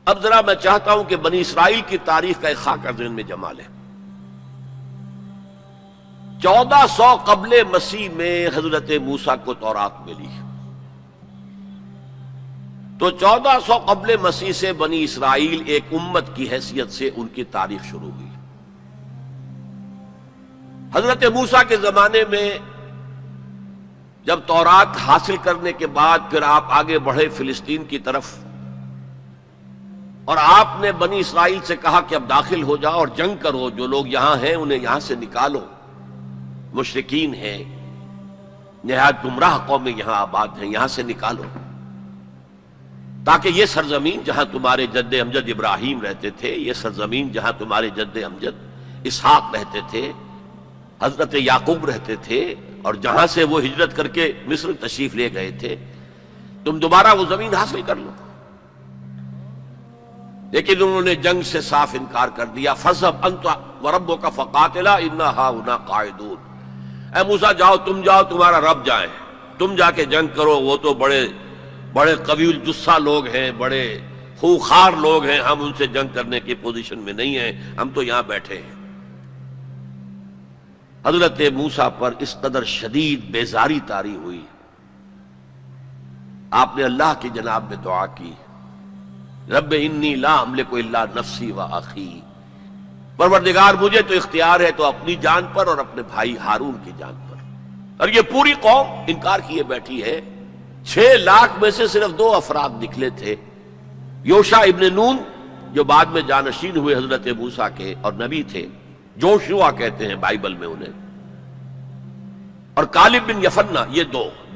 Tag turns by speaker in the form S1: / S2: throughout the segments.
S1: اب ذرا میں چاہتا ہوں کہ بنی اسرائیل کی تاریخ کا ایک خاکہ ذہن میں جما لیں۔ 1400 قبل مسیح میں حضرت موسیٰ کو تورات ملی، تو 1400 قبل مسیح سے بنی اسرائیل ایک امت کی حیثیت سے ان کی تاریخ شروع ہوئی۔ حضرت موسیٰ کے زمانے میں جب تورات حاصل کرنے کے بعد پھر آپ آگے بڑھے فلسطین کی طرف، اور آپ نے بنی اسرائیل سے کہا کہ اب داخل ہو جاؤ اور جنگ کرو، جو لوگ یہاں ہیں انہیں یہاں سے نکالو، مشرکین ہیں، نہایت گمراہ قومیں یہاں آباد ہیں، یہاں سے نکالو، تاکہ یہ سرزمین جہاں تمہارے جد امجد ابراہیم رہتے تھے، یہ سرزمین جہاں تمہارے جد امجد اسحاق رہتے تھے، حضرت یعقوب رہتے تھے، اور جہاں سے وہ ہجرت کر کے مصر تشریف لے گئے تھے، تم دوبارہ وہ زمین حاصل کر لو۔ لیکن انہوں نے جنگ سے صاف انکار کر دیا۔ فَاذْهَبْ أَنْتَ وَرَبُّكَ فَقَاتِلَا إِنَّا هَاهُنَا قَاعِدُونَ، اے موسیٰ جاؤ، تم جاؤ، تمہارا رب جائے، تم جا کے جنگ کرو، وہ تو بڑے قوی الجثہ لوگ ہیں، بڑے خوخار لوگ ہیں، ہم ان سے جنگ کرنے کی پوزیشن میں نہیں ہیں، ہم تو یہاں بیٹھے ہیں۔ حضرت موسیٰ پر اس قدر شدید بیزاری طاری ہوئی، آپ نے اللہ کی جناب میں دعا کی، رب انی لا املک الا نفسی و اخی، پروردگار مجھے تو اختیار ہے تو اپنی جان پر اور اپنے بھائی ہارون کی جان پر۔ اور یہ پوری قوم انکار کیے بیٹھی ہے۔ 6 لاکھ میں سے صرف 2 افراد نکلے تھے، یوشع ابن نون جو بعد میں جانشین ہوئے حضرت موسیٰ کے اور نبی تھے، جوشوا کہتے ہیں بائبل میں انہیں، اور کالب بن یفنہ، یہ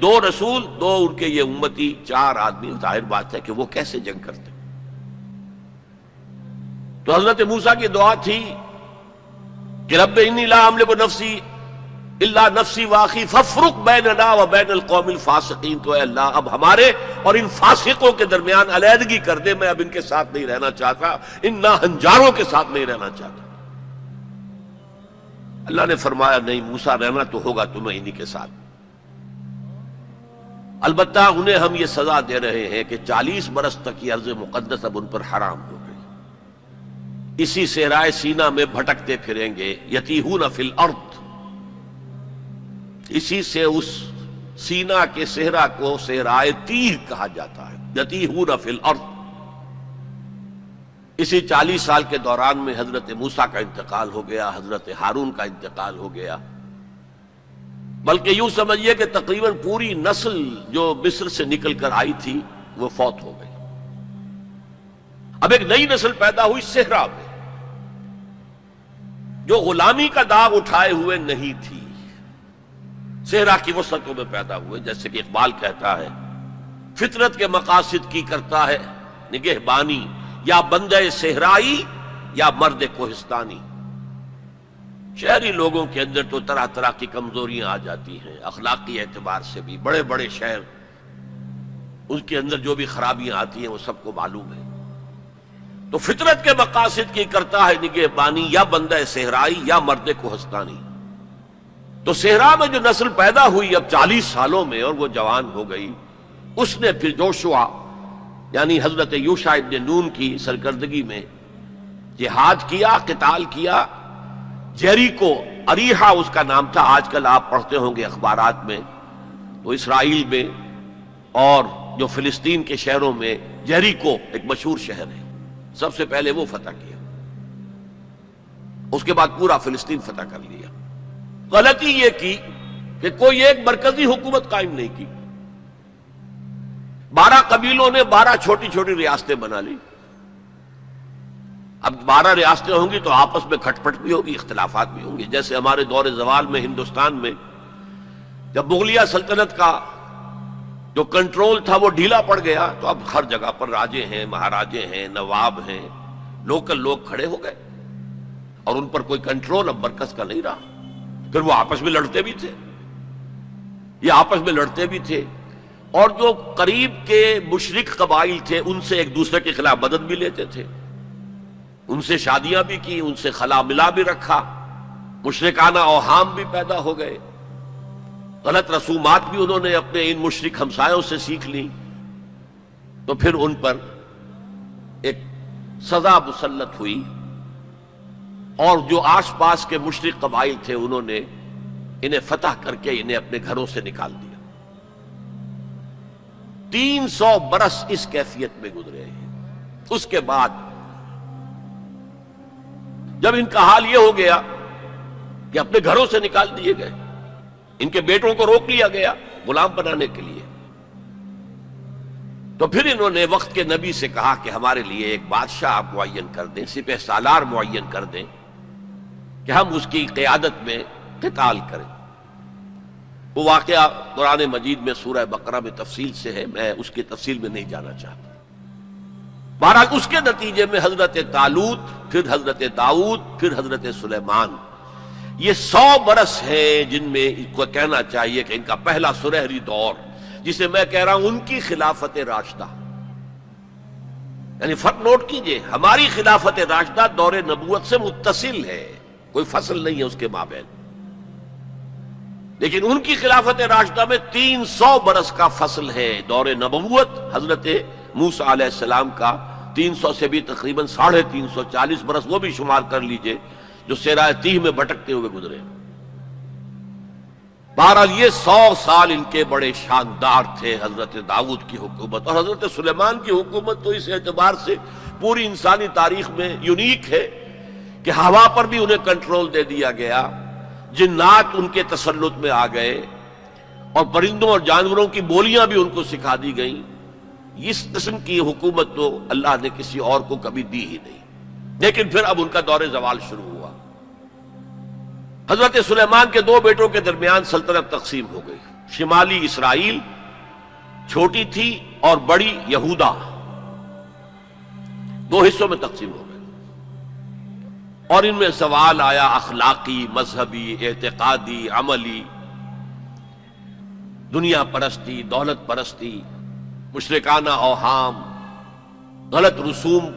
S1: دو رسول، 2 ان کے یہ امتی، 4 آدمی۔ ظاہر بات ہے کہ وہ کیسے جنگ کرتے۔ تو حضرت موسیٰ کی دعا تھی کہ رب انی لا املک نفسی الا نفسی واخی فافرق بیننا و بین القوم الفاسقین، تو اے اللہ اب ہمارے اور ان فاسقوں کے درمیان علیحدگی کر دے، میں اب ان کے ساتھ نہیں رہنا چاہتا، ان ناہنجاروں کے ساتھ نہیں رہنا چاہتا۔ اللہ نے فرمایا نہیں موسیٰ، رہنا تو ہوگا تمہیں انہی کے ساتھ، البتہ انہیں ہم یہ سزا دے رہے ہیں کہ 40 برس تک یہ ارض مقدس اب ان پر حرام ہو گئی، اسی صحرائے سینا میں بھٹکتے پھریں گے، یتیہون فی الارض، اسی سے اس سینا کے صحرا کو صحرائے تیہ کہا جاتا ہے، یتیہون فی الارض۔ اسی 40 سال کے دوران میں حضرت موسیٰ کا انتقال ہو گیا، حضرت ہارون کا انتقال ہو گیا، بلکہ یوں سمجھیے کہ تقریباً پوری نسل جو مصر سے نکل کر آئی تھی وہ فوت ہو گئی۔ اب ایک نئی نسل پیدا ہوئی صحرا میں، جو غلامی کا داغ اٹھائے ہوئے نہیں تھی، صحرا کی وسعتوں میں پیدا ہوئے۔ جیسے کہ اقبال کہتا ہے، فطرت کے مقاصد کی کرتا ہے نگہبانی، یا بندہ صحرائی یا مرد کوہستانی۔ شہری لوگوں کے اندر تو طرح طرح کی کمزوریاں آ جاتی ہیں، اخلاقی اعتبار سے بھی، بڑے بڑے شہر ان کے اندر جو بھی خرابیاں آتی ہیں وہ سب کو معلوم ہے۔ تو فطرت کے مقاصد کی کرتا ہے نگہبانی، یا بندہ صحرائی یا مرد کوہستانی۔ تو صحرا میں جو نسل پیدا ہوئی اب 40 سالوں میں، اور وہ جوان ہو گئی، اس نے پھر جوشوا یعنی حضرت یوشع ابن نون کی سرکردگی میں جہاد کیا، قتال کیا۔ جیریکو، اریحا اس کا نام تھا، آج کل آپ پڑھتے ہوں گے اخبارات میں، تو اسرائیل میں اور جو فلسطین کے شہروں میں جیریکو ایک مشہور شہر ہے، سب سے پہلے وہ فتح کیا، اس کے بعد پورا فلسطین فتح کر لیا۔ غلطی یہ کی کہ کوئی ایک مرکزی حکومت قائم نہیں کی، 12 قبیلوں نے 12 چھوٹی چھوٹی ریاستیں بنا لی۔ اب 12 ریاستیں ہوں گی تو آپس میں کھٹ پٹ بھی ہوگی، اختلافات بھی ہوں گے۔ جیسے ہمارے دور زوال میں ہندوستان میں جب مغلیہ سلطنت کا جو کنٹرول تھا وہ ڈھیلا پڑ گیا، تو اب ہر جگہ پر راجے ہیں، مہاراجے ہیں، نواب ہیں، لوکل لوگ کھڑے ہو گئے، اور ان پر کوئی کنٹرول اب مرکز کا نہیں رہا۔ پھر وہ آپس میں لڑتے بھی تھے، یہ آپس میں لڑتے بھی تھے، اور جو قریب کے مشرک قبائل تھے ان سے ایک دوسرے کے خلاف مدد بھی لیتے تھے، ان سے شادیاں بھی کی، ان سے خلا ملا بھی رکھا، مشرکانہ اوہام بھی پیدا ہو گئے، غلط رسومات بھی انہوں نے اپنے ان مشرک ہمسایوں سے سیکھ لی۔ تو پھر ان پر ایک سزا مسلط ہوئی اور جو آس پاس کے مشرک قبائل تھے انہوں نے انہیں فتح کر کے انہیں اپنے گھروں سے نکال دیا۔ 300 برس اس کیفیت میں گزرے ہیں۔ اس کے بعد جب ان کا حال یہ ہو گیا کہ اپنے گھروں سے نکال دیے گئے، ان کے بیٹوں کو روک لیا گیا غلام بنانے کے لیے، تو پھر انہوں نے وقت کے نبی سے کہا کہ ہمارے لیے ایک بادشاہ آپ معین کر دیں، سپہ سالار معین کر دیں کہ ہم اس کی قیادت میں قتال کریں۔ وہ واقعہ قرآن مجید میں سورہ بقرہ میں تفصیل سے ہے، میں اس کی تفصیل میں نہیں جانا چاہتا۔ بہرحال اس کے نتیجے میں حضرت طالوت، پھر حضرت داؤد، پھر حضرت سلیمان، یہ 100 برس ہیں جن میں اس کو کہنا چاہیے کہ ان کا پہلا سنہری دور، جسے میں کہہ رہا ہوں ان کی خلافت راشدہ۔ یعنی فرق نوٹ کیجئے، ہماری خلافت راشدہ دور نبوت سے متصل ہے، کوئی فصل نہیں ہے اس کے مابین، لیکن ان کی خلافت راشدہ میں 300 برس کا فصل ہے۔ دور نبوت حضرت موسیٰ علیہ السلام کا 300 سے بھی تقریباً 350 برس، وہ بھی شمار کر لیجئے، جو صحرائے تیہ میں بھٹکتے ہوئے گزرے۔ بہرحال یہ 100 سال ان کے بڑے شاندار تھے حضرت داؤد کی حکومت، اور حضرت سلیمان کی حکومت تو اس اعتبار سے پوری انسانی تاریخ میں یونیک ہے کہ ہوا پر بھی انہیں کنٹرول دے دیا گیا، جنات ان کے تسلط میں آ گئے، اور پرندوں اور جانوروں کی بولیاں بھی ان کو سکھا دی گئیں۔ اس قسم کی حکومت تو اللہ نے کسی اور کو کبھی دی ہی نہیں۔ لیکن پھر اب ان کا دور زوال شروع ہوا۔ حضرت سلیمان کے 2 بیٹوں کے درمیان سلطنت تقسیم ہو گئی۔ شمالی اسرائیل چھوٹی تھی اور بڑی یہودا، 2 حصوں میں تقسیم ہو گئی، اور ان میں سوال آیا اخلاقی، مذہبی، اعتقادی، عملی، دنیا پرستی، دولت پرستی، مشرکانہ اوہام، غلط رسوم۔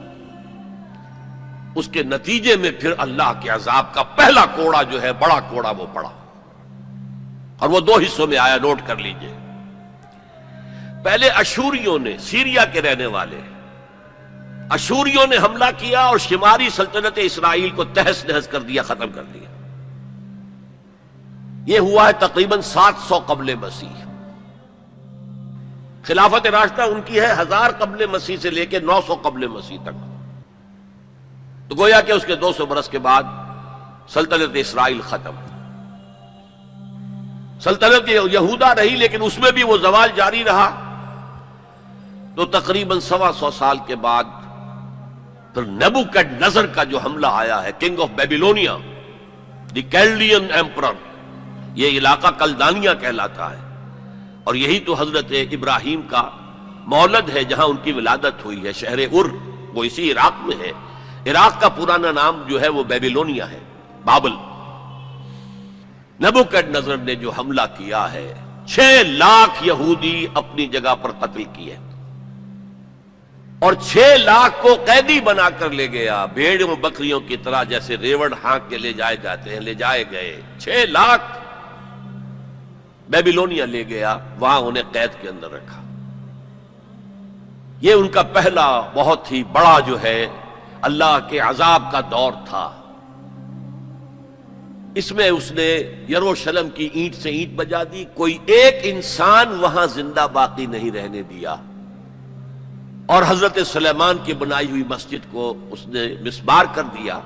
S1: اس کے نتیجے میں پھر اللہ کے عذاب کا پہلا کوڑا جو ہے، بڑا کوڑا، وہ پڑا، اور وہ 2 حصوں میں آیا، نوٹ کر لیجئے۔ پہلے اشوریوں نے، سیریا کے رہنے والے اشوریوں نے حملہ کیا اور شمالی سلطنت اسرائیل کو تہس نہس کر دیا، ختم کر دیا۔ یہ ہوا ہے تقریباً 700 قبل مسیح۔ خلافت راشدہ ان کی ہے 1000 قبل مسیح سے لے کے 900 قبل مسیح تک، تو گویا کہ اس کے 200 برس کے بعد سلطنت اسرائیل ختم۔ سلطنت یہودا رہی، لیکن اس میں بھی وہ زوال جاری رہا۔ تو تقریباً 125 سال کے بعد پھر نیبوکڈنیزر کا جو حملہ آیا ہے، king of Babylonia, the Chaldean emperor, یہ علاقہ کلدانیہ کہلاتا ہے، اور یہی تو حضرت ابراہیم کا مولد ہے، جہاں ان کی ولادت ہوئی ہے، شہر ار، وہ اسی عراق میں ہے۔ عراق کا پرانا نام جو ہے وہ بیبیلونیا ہے، بابل۔ نیبوکڈنیزر نے جو حملہ کیا ہے، 6 لاکھ یہودی اپنی جگہ پر قتل کیے، اور 6 لاکھ کو قیدی بنا کر لے گیا، بھیڑوں بکریوں کی طرح، جیسے ریوڑ ہانک کے لے جائے جاتے ہیں، لے جائے گئے۔ 6 لاکھ بیبیلونیا لے گیا، وہاں انہیں قید کے اندر رکھا۔ یہ ان کا پہلا بہت ہی بڑا جو ہے اللہ کے عذاب کا دور تھا۔ اس میں اس نے یروشلم کی اینٹ سے اینٹ بجا دی، کوئی ایک انسان وہاں زندہ باقی نہیں رہنے دیا، اور حضرت سلیمان کی بنائی ہوئی مسجد کو اس نے مسمار کر دیا،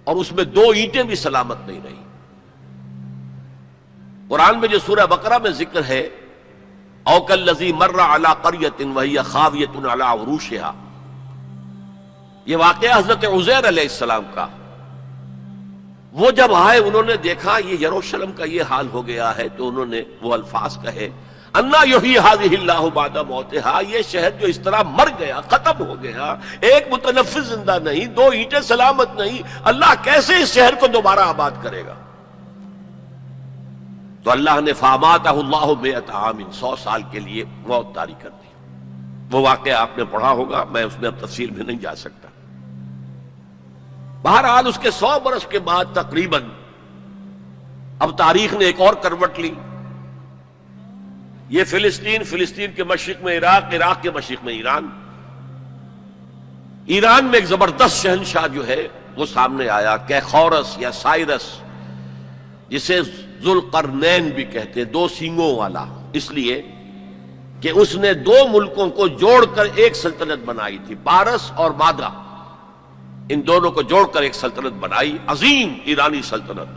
S1: اور اس میں 2 اینٹیں بھی سلامت نہیں رہی۔ قرآن میں جو سورہ بقرہ میں ذکر ہے، او کالذی مر علی قریۃ وہی خاویۃ علی عروشہا، یہ واقعہ حضرت عزیر علیہ السلام کا۔ وہ جب آئے، انہوں نے دیکھا یہ یروشلم کا یہ حال ہو گیا ہے، تو انہوں نے وہ الفاظ کہے، انا یحیی ہذہ اللہ بعد موتہا، یہ شہر جو اس طرح مر گیا، ختم ہو گیا، ایک متنفس زندہ نہیں، 2 اینٹیں سلامت نہیں، اللہ کیسے اس شہر کو دوبارہ آباد کرے گا؟ تو اللہ نے فاماتہ اللہ 100 عام، 100 سال کے لیے موت طاری کر دی۔ وہ واقعہ آپ نے پڑھا ہوگا، میں اس میں اب تفصیل میں نہیں جا سکتا۔ بہرحال اس کے 100 برس کے بعد تقریباً اب تاریخ نے ایک اور کروٹ لی۔ یہ فلسطین کے مشرق میں عراق، عراق کے مشرق میں ایران، ایران میں ایک زبردست شہنشاہ جو ہے وہ سامنے آیا، کیخورس یا سائرس، جسے ذوالقرنین بھی کہتے، دو سینگوں والا، اس لیے کہ اس نے دو ملکوں کو جوڑ کر ایک سلطنت بنائی تھی، پارس اور مادہ، ان دونوں کو جوڑ کر ایک سلطنت بنائی، عظیم ایرانی سلطنت،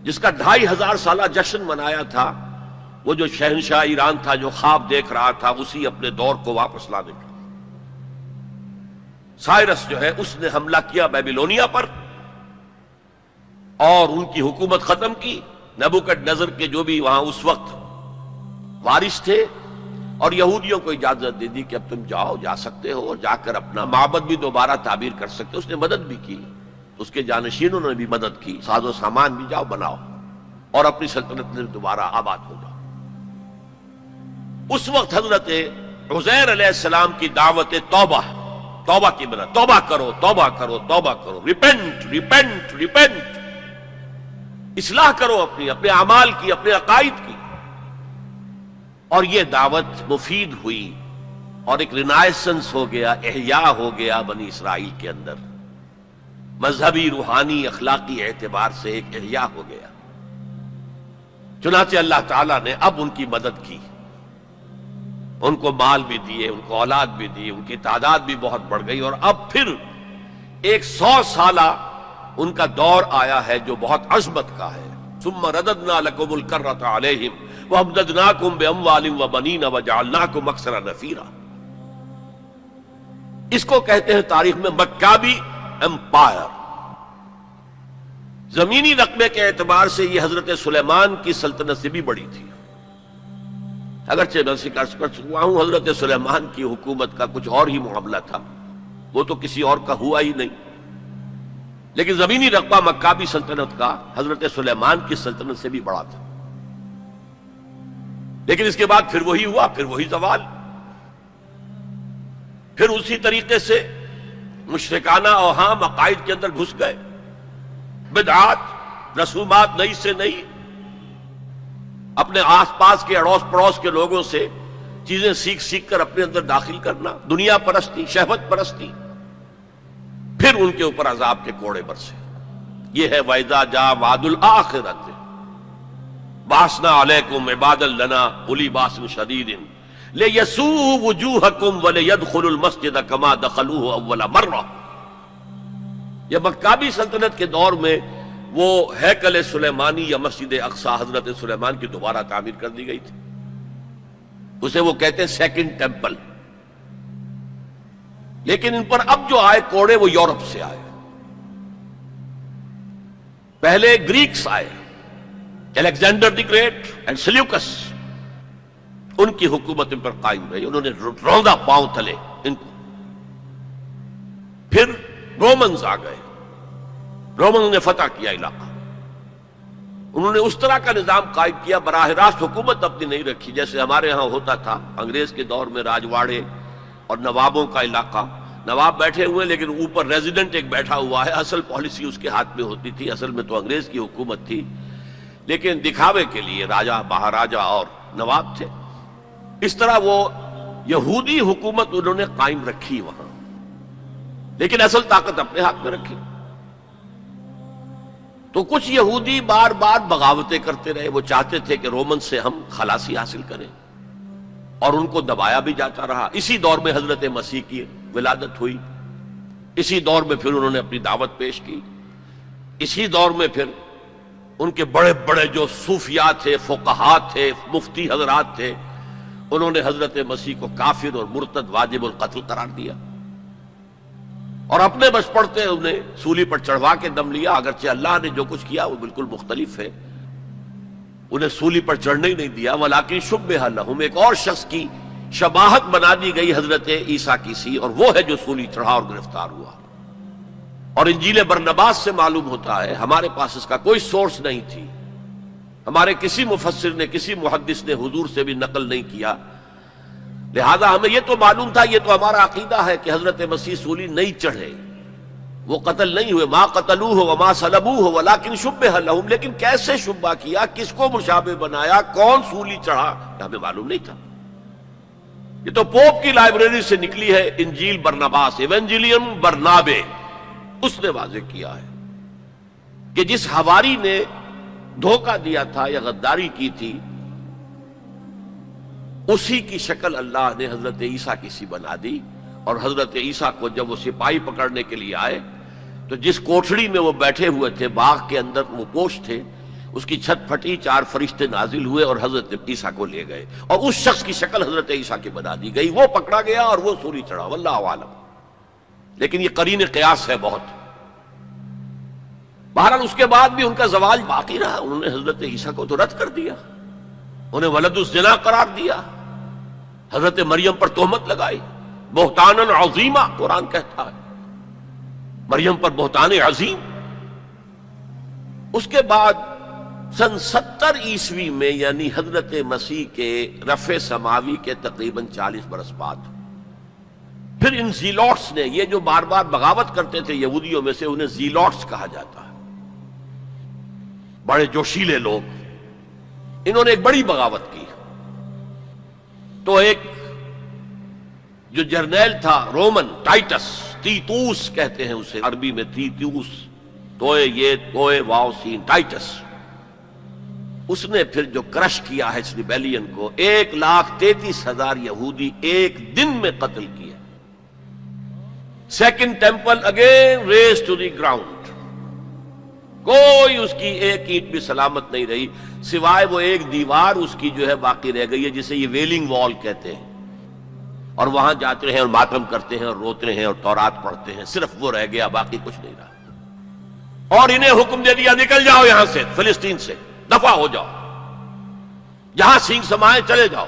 S1: جس کا 2500 سالہ جشن منایا تھا وہ جو شہنشاہ ایران تھا جو خواب دیکھ رہا تھا اسی اپنے دور کو واپس لانے کا۔ سائرس جو ہے اس نے حملہ کیا بیبیلونیا پر اور ان کی حکومت ختم کی۔ نبوکڈ نظر کے جو بھی وہاں اس وقت وارث تھے، اور یہودیوں کو اجازت دے دی کہ اب تم جاؤ، جا سکتے ہو، جا کر اپنا معبد بھی دوبارہ تعمیر کر سکتے ہو۔ اس نے مدد بھی کی، اس کے جانشینوں نے بھی مدد کی، ساز و سامان بھی جاؤ بناؤ اور اپنی سلطنت میں دوبارہ آباد ہو جاؤ۔ اس وقت حضرت عزیر علیہ السلام کی دعوت توبہ کی بنا، توبہ کرو توبہ کرو توبہ کرو، ریپینٹ ریپینٹ ریپینٹ، اصلاح کرو اپنے اعمال کی، اپنے عقائد کی۔ اور یہ دعوت مفید ہوئی اور ایک رینائسنس ہو گیا، احیاء ہو گیا بنی اسرائیل کے اندر، مذہبی، روحانی، اخلاقی اعتبار سے ایک احیاء ہو گیا۔ چنانچہ اللہ تعالیٰ نے اب ان کی مدد کی، ان کو مال بھی دیے، ان کو اولاد بھی دی، ان کی تعداد بھی بہت بڑھ گئی، اور اب پھر 100 سالہ ان کا دور آیا ہے جو بہت عظمت کا ہے۔ ثم رددنا لكم الكرة عليهم وامددناكم باموال وبنين وجعلناكم اكثر نفيرا۔ اس کو کہتے ہیں تاریخ میں مکابی امپائر۔ زمینی رقبے کے اعتبار سے یہ حضرت سلیمان کی سلطنت سے بھی بڑی تھی، اگرچہ میں ذکر کر چکا ہوں حضرت سلیمان کی حکومت کا کچھ اور ہی معاملہ تھا، وہ تو کسی اور کا ہوا ہی نہیں، لیکن زمینی رقبہ مکابی سلطنت کا حضرت سلیمان کی سلطنت سے بھی بڑا تھا۔ لیکن اس کے بعد پھر وہی ہوا، پھر وہی زوال، پھر اسی طریقے سے مشرکانہ اوہام عقائد کے اندر گھس گئے، بدعات، رسومات نئی سے نئی، اپنے آس پاس کے اڑوس پڑوس کے لوگوں سے چیزیں سیکھ کر اپنے اندر داخل کرنا، دنیا پرستی، شہوت پرستی، پھر ان کے اوپر عذاب کے کوڑے برسے۔ یہ ہے وَإِذَا جَاءَ وَعْدُ الْآخِرَةِ بَعَثْنَا عَلَيْكُمْ عِبَادًا لَنَا أُولِي بَأْسٍ شَدِيدٍ لِيَسُوءُوا وُجُوهَكُمْ وَلِيَدْخُلُوا الْمَسْجِدَ كَمَا دَخَلُوهُ أَوَّلَ مَرَّةٍ۔ یہ مکابی سلطنت کے دور میں وہ ہیکل سلیمانی یا مسجد اقصی حضرت سلیمان کی دوبارہ تعمیر کر دی گئی تھی، اسے وہ کہتے ہیں سیکنڈ ٹیمپل۔ لیکن ان پر اب جو آئے کوڑے وہ یورپ سے آئے، پہلے گریکس آئے، Alexander the great and Seleucus, ان کی حکومت ان پر قائم رہی، انہوں نے روندا پاؤں تلے ان کو۔ پھر رومنز آ گئے، رومنز نے فتح کیا علاقہ، انہوں نے اس طرح کا نظام قائم کیا، براہ راست حکومت اپنی نہیں رکھی جیسے ہمارے ہاں ہوتا تھا انگریز کے دور میں، راجواڑے اور نوابوں کا علاقہ، نواب بیٹھے ہوئے لیکن اوپر ریزیڈنٹ ایک بیٹھا ہوا ہے، اصل پالیسی اس کے ہاتھ میں ہوتی تھی، اصل میں تو انگریز کی حکومت تھی، لیکن دکھاوے کے لیے راجہ، مہاراجہ اور نواب تھے۔ اس طرح وہ یہودی حکومت انہوں نے قائم رکھی وہاں، لیکن اصل طاقت اپنے ہاتھ میں رکھی۔ تو کچھ یہودی بار بار بغاوتیں کرتے رہے، وہ چاہتے تھے کہ رومن سے ہم خلاصی حاصل کریں، اور ان کو دبایا بھی جاتا رہا۔ اسی دور میں حضرت مسیح کی ولادت ہوئی، اسی دور میں پھر انہوں نے اپنی دعوت پیش کی، اسی دور میں پھر ان کے بڑے بڑے جو صوفیاء تھے، فقہاء تھے، مفتی حضرات تھے، انہوں نے حضرت مسیح کو کافر اور مرتد واجب القتل قرار دیا، اور اپنے بس پڑتے انہیں سولی پر چڑھوا کے دم لیا، اگرچہ اللہ نے جو کچھ کیا وہ بالکل مختلف ہے، انہیں سولی پر چڑھنے ہی نہیں دیا، ولیکن شبہ لہم، ایک اور شخص کی شباہت بنا دی گئی حضرت عیسیٰ کی سی، اور وہ ہے جو سولی چڑھا اور گرفتار ہوا۔ اور انجیل برنباس سے معلوم ہوتا ہے، ہمارے پاس اس کا کوئی سورس نہیں تھی، ہمارے کسی مفسر نے، کسی محدث نے حضور سے بھی نقل نہیں کیا، لہذا ہمیں یہ تو معلوم تھا، یہ تو ہمارا عقیدہ ہے کہ حضرت مسیح سولی نہیں چڑھے، وہ قتل نہیں ہوئے، ما قتلوہ وما صلبوہ ولکن شبہ لہم، لیکن کیسے شبہ کیا، کس کو مشابہ بنایا، کون سولی چڑھا، ہمیں معلوم نہیں تھا۔ یہ تو پوپ کی لائبریری سے نکلی ہے انجیل برناباس، ایونجیلیم برنابے، اس نے واضح کیا ہے کہ جس حواری نے دھوکہ دیا تھا یا غداری کی تھی، اسی کی شکل اللہ نے حضرت عیسیٰ کی سی بنا دی. اور حضرت عیسیٰ کو جب وہ سپاہی پکڑنے کے لیے آئے تو جس کوٹھڑی میں وہ بیٹھے ہوئے تھے، باغ کے اندر وہ پوش تھے، اس کی چھت پھٹی، 4 فرشتے نازل ہوئے اور حضرت عیسیٰ کو لے گئے، اور اس شخص کی شکل حضرت عیسیٰ کی بنا دی گئی. وہ پکڑا گیا اور وہ سولی چڑھا، واللہ عالم. لیکن یہ قرین قیاس ہے بہت. بہرحال اس کے بعد بھی ان کا زوال باقی رہا. انہوں نے حضرت عیسیٰ کو تو رد کر دیا، انہیں ولد الزنا قرار دیا، حضرت مریم پر تہمت لگائی، بہتان عظیمہ قرآن کہتا ہے، مریم پر بہتان عظیم. اس کے بعد سن 70 عیسوی میں، یعنی حضرت مسیح کے رفع سماوی کے تقریباً 40 برس بعد، پھر ان زیلوٹس نے، یہ جو بار بار بغاوت کرتے تھے یہودیوں میں سے، انہیں زیلوٹس کہا جاتا ہے، بڑے جوشیلے لوگ، انہوں نے ایک بڑی بغاوت کی. تو ایک جو جرنیل تھا رومن، ٹائٹس، تیتوس کہتے ہیں اسے عربی میں، تیتوس، توئے یہ توئے واو سین، ٹائٹس، اس نے پھر جو کرش کیا ہے اس ریبیلین کو، 1,33,000 یہودی ایک دن میں قتل کیے. Second temple again raze to the ground, کوئی اس کی ایک اینٹ بھی سلامت نہیں رہی، سوائے وہ ایک دیوار اس کی جو ہے باقی رہ گئی ہے، جسے یہ ویلنگ وال کہتے ہیں، اور وہاں جاتے ہیں اور ماتم کرتے ہیں اور روتے ہیں اور تورات پڑھتے ہیں. صرف وہ رہ گیا، باقی کچھ نہیں رہا. اور انہیں حکم دے دیا نکل جاؤ یہاں سے، فلسطین سے دفع ہو جاؤ، جہاں سینگ سمائے چلے جاؤ.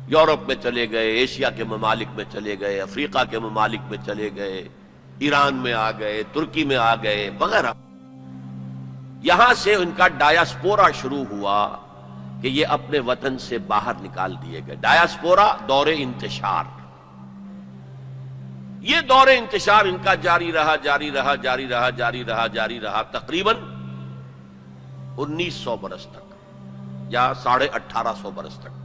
S1: یورپ میں چلے گئے، ایشیا کے ممالک میں چلے گئے، افریقہ کے ممالک میں چلے گئے، ایران میں آ گئے، ترکی میں آ گئے وغیرہ. یہاں سے ان کا ڈایاسپورا شروع ہوا کہ یہ اپنے وطن سے باہر نکال دیے گئے. ڈایاسپورا، دور انتشار. یہ دور انتشار ان کا جاری رہا جاری رہا جاری رہا جاری رہا جاری رہا تقریباً 1900 برس تک یا 1850 برس تک.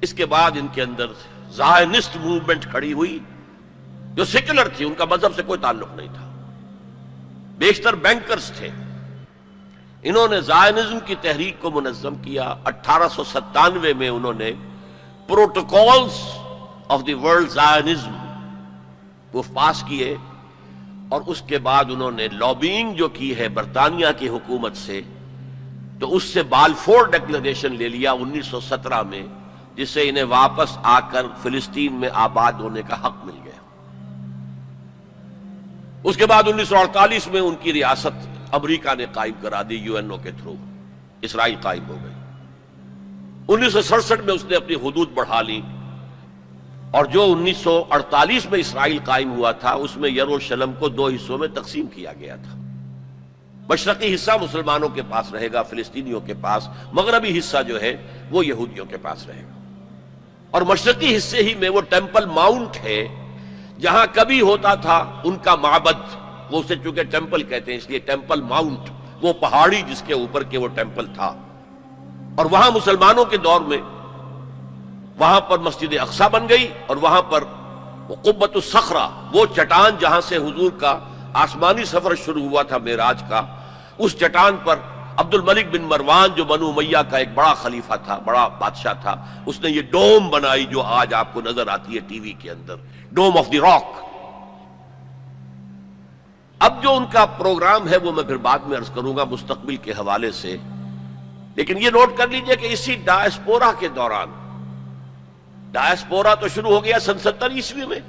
S1: اس کے بعد ان کے اندر زائنسٹ موومنٹ کھڑی ہوئی جو سیکولر تھی، ان کا مذہب سے کوئی تعلق نہیں تھا، بیشتر بینکرز تھے. انہوں نے زائنزم کی تحریک کو منظم کیا. 1897 میں انہوں نے protocols of the world Zionism وہ پاس کیے، اور اس کے بعد انہوں نے لابینگ جو کی ہے برطانیہ کی حکومت سے، تو اس سے بالفور ڈکلریشن لے لیا 1917 میں، جس سے انہیں واپس آ کر فلسطین میں آباد ہونے کا حق مل گیا. اس کے بعد 1948 میں ان کی ریاست امریکہ نے قائم کرا دی، یو این او کے تھرو اسرائیل قائم ہو گئی. 1967 میں اس نے اپنی حدود بڑھا لی، اور جو 1948 میں اسرائیل قائم ہوا تھا اس میں یروشلم کو 2 حصوں میں تقسیم کیا گیا تھا. مشرقی حصہ مسلمانوں کے پاس رہے گا، فلسطینیوں کے پاس، مغربی حصہ جو ہے وہ یہودیوں کے پاس رہے گا. اور مشرقی حصے ہی میں وہ ٹیمپل ماؤنٹ ہے جہاں کبھی ہوتا تھا ان کا معبد، وہ اسے چونکہ ٹیمپل کہتے ہیں اس لیے ٹیمپل ماؤنٹ، وہ پہاڑی جس کے اوپر کے وہ ٹیمپل تھا. اور وہاں مسلمانوں کے دور میں وہاں پر مسجد اقصی بن گئی، اور وہاں پر قبۃ الصخرہ، وہ چٹان جہاں سے حضور کا آسمانی سفر شروع ہوا تھا معراج کا، اس چٹان پر عبد الملک بن مروان جو بنو امیہ کا ایک بڑا خلیفہ تھا، بڑا بادشاہ تھا، اس نے یہ ڈوم بنائی جو آج آپ کو نظر آتی ہے ٹی وی کے اندر، ڈوم آف دی راک. اب جو ان کا پروگرام ہے وہ میں پھر بعد میں عرض کروں گا مستقبل کے حوالے سے، لیکن یہ نوٹ کر لیجئے کہ اسی ڈایاسپورا کے دوران، ڈایاسپورا تو شروع ہو گیا سن 70 عیسوی میں،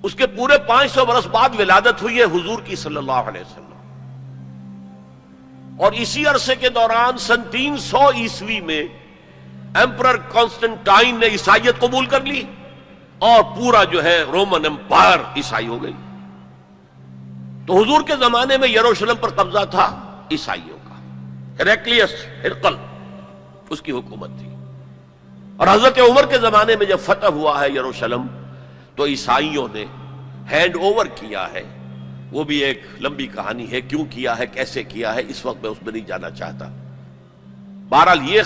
S1: اس کے پورے 500 برس بعد ولادت ہوئی ہے حضور کی صلی اللہ علیہ وسلم. اور اسی عرصے کے دوران سن 300 عیسوی میں ایمپرر کانسٹنٹائن نے عیسائیت قبول کر لی، اور پورا جو ہے رومن امپائر عیسائی ہو گئی. تو حضور کے زمانے میں یروشلم پر قبضہ تھا عیسائیوں کا، ہیرکلیس، ہرقل اس کی حکومت تھی. اور حضرت عمر کے زمانے میں جب فتح ہوا ہے یروشلم تو عیسائیوں نے ہینڈ اوور کیا ہے. وہ بھی ایک لمبی کہانی ہے، کیوں کیا ہے، کیسے کیا ہے، اس وقت میں اس میں نہیں جانا چاہتا. بہرحال یہ